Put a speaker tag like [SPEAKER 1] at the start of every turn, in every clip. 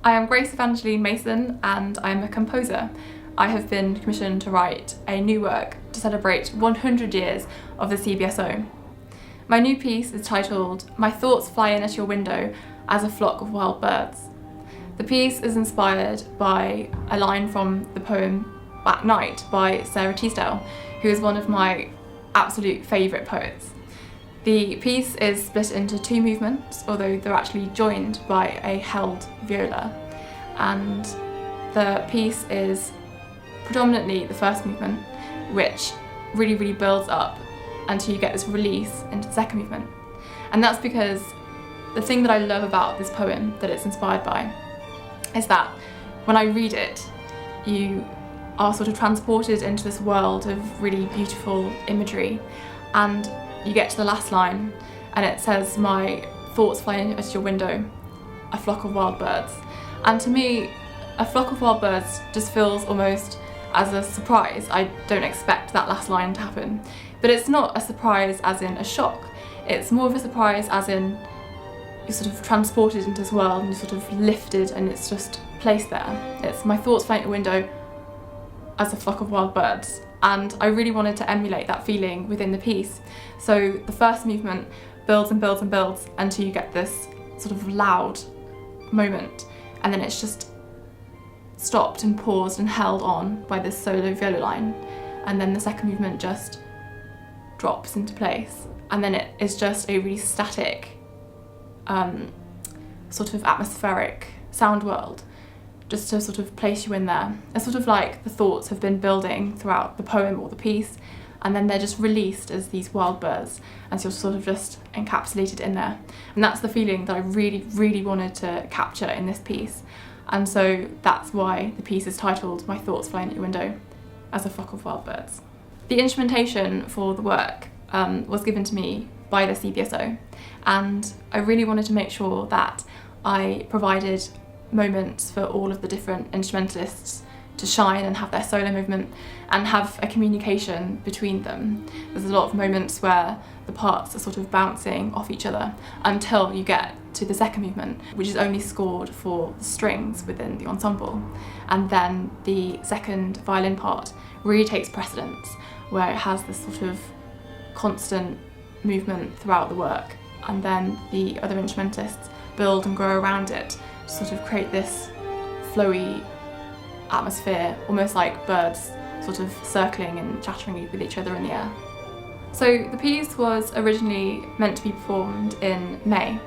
[SPEAKER 1] I am Grace-Evangeline Mason and I am a composer. I have been commissioned to write a new work to celebrate 100 years of the CBSO. My new piece is titled "My Thoughts Fly In at Your Window as a Flock of Wild Birds." The piece is inspired by a line from the poem At Night by Sarah Teasdale, who is one of my absolute favourite poets. The piece is split into two movements, although they're actually joined by a held viola, and the piece is predominantly the first movement, which really builds up until you get this release into the second movement. And that's because the thing that I love about this poem that it's inspired by is that when I read it, you are sort of transported into this world of really beautiful imagery, and you get to the last line and it says, "My thoughts fly in at your window, a flock of wild birds." And to me, a flock of wild birds just feels almost as a surprise. I don't expect that last line to happen. But it's not a surprise as in a shock. It's more of a surprise as in you're sort of transported into this world and you're sort of lifted and it's just placed there. It's my thoughts fly in at your window as a flock of wild birds. And I really wanted to emulate that feeling within the piece. So the first movement builds and builds and builds until you get this sort of loud moment, and then it's just stopped and paused and held on by this solo viola line, and then the second movement just drops into place, and then it is just a really static sort of atmospheric sound world, just to sort of place you in there. It's sort of like the thoughts have been building throughout the poem or the piece, and then they're just released as these wild birds, and so you're sort of just encapsulated in there. And that's the feeling that I really wanted to capture in this piece. And so that's why the piece is titled "My Thoughts Fly In at Your Window as a Flock of Wild Birds." The instrumentation for the work was given to me by the CBSO, and I really wanted to make sure that I provided moments for all of the different instrumentalists to shine and have their solo movement and have a communication between them. There's a lot of moments where the parts are sort of bouncing off each other until you get to the second movement, which is only scored for the strings within the ensemble. And then the second violin part really takes precedence, where it has this sort of constant movement throughout the work, and then the other instrumentalists build and grow around it to sort of create this flowy atmosphere, almost like birds sort of circling and chattering with each other in the air. So the piece was originally meant to be performed in May,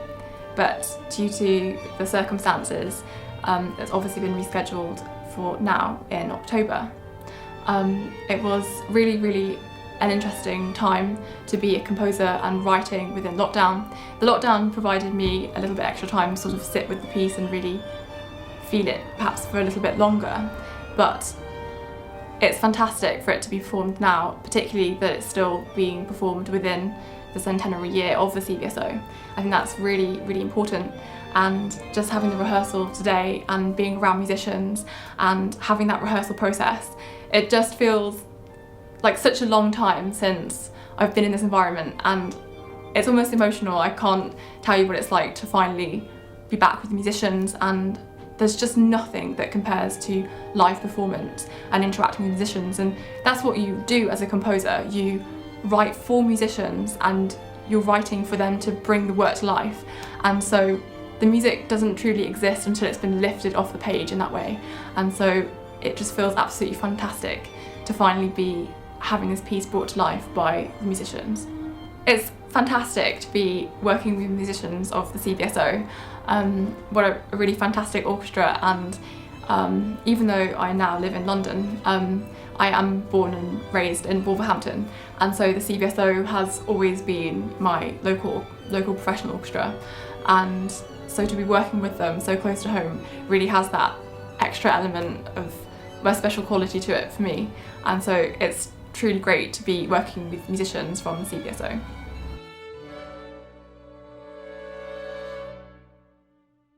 [SPEAKER 1] but due to the circumstances, it's obviously been rescheduled for now in October. It was really an interesting time to be a composer and writing within lockdown. The lockdown provided me a little bit extra time to sort of sit with the piece and really feel it, perhaps for a little bit longer. But it's fantastic for it to be performed now, particularly that it's still being performed within the centenary year of the CBSO. I think that's really important, and just having the rehearsal today and being around musicians and having that rehearsal process, it just feels like such a long time since I've been in this environment, and it's almost emotional. I can't tell you what it's like to finally be back with the musicians, and there's just nothing that compares to live performance and interacting with musicians. And that's what you do as a composer. You write for musicians and you're writing for them to bring the work to life. And so the music doesn't truly exist until it's been lifted off the page in that way. And so it just feels absolutely fantastic to finally be having this piece brought to life by the musicians. It's fantastic to be working with musicians of the CBSO. What a really fantastic orchestra, and even though I now live in London, I am born and raised in Wolverhampton, and so the CBSO has always been my local professional orchestra, and so to be working with them so close to home really has that extra element of a special quality to it for me, and so it's truly great to be working with musicians from the CBSO.